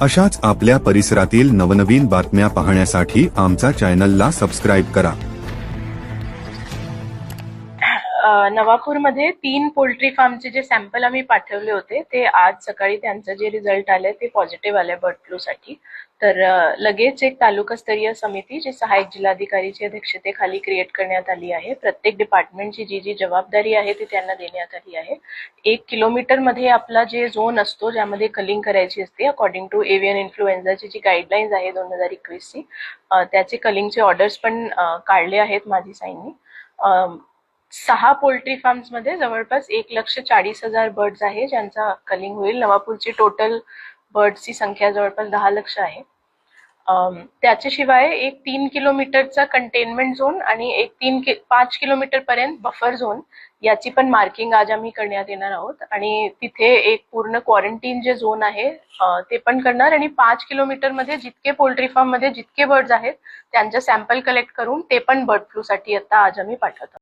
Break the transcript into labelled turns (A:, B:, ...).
A: अशाच आपल्या परिसरातील नवनवीन बातम्या पाहण्यासाठी आमचा चॅनलला सबस्क्राईब करा।
B: नवापूरमध्ये 3 पोल्ट्री फार्मचे जे सॅम्पल आम्ही पाठवले होते ते आज सकाळी त्यांचं जे रिझल्ट आले ते पॉझिटिव्ह आले बर्ड फ्लू साठी। तर लगेच एक तालुकास्तरीय समिती जी सहाय्यक जिल्हाधिकारीच्या अध्यक्षतेखाली क्रिएट करण्यात आली आहे। प्रत्येक डिपार्टमेंटची जी जबाबदारी आहे ती त्यांना देण्यात आली आहे। 1 किलोमीटर मध्ये आपला जे झोन असतो ज्यामध्ये कलिंग करायची असते अकॉर्डिंग टू एव्हियन इन्फ्लुएन्झाची जी गाईडलाईन्स आहे 2021 ची, त्याचे कलिंगचे ऑर्डर्स पण काढले आहेत माझी साईननी। 6 पोल्ट्री फार्म्स मध्ये जवळपास 1,40,000 बर्ड्स आहे ज्यांचा कलिंग होईल। नवापूरची टोटल बर्ड्सची संख्या जवळपास 10 लाख आहे। त्याच्याशिवाय एक 3 किलोमीटरचा कंटेनमेंट झोन आणि एक 5 किलोमीटर पर्यंत बफर झोन याची पण मार्किंग आज आम्ही करण्यात येणार आहोत आणि तिथे एक पूर्ण क्वारंटीन जे झोन आहे ते पण करणार आणि 5 किलोमीटर मध्ये जितके पोल्ट्री फार्म मध्ये जितके बर्ड्स आहेत त्यांचे सॅम्पल कलेक्ट करून ते पण बर्ड फ्लू साठी आता आज आम्ही पाठवतो।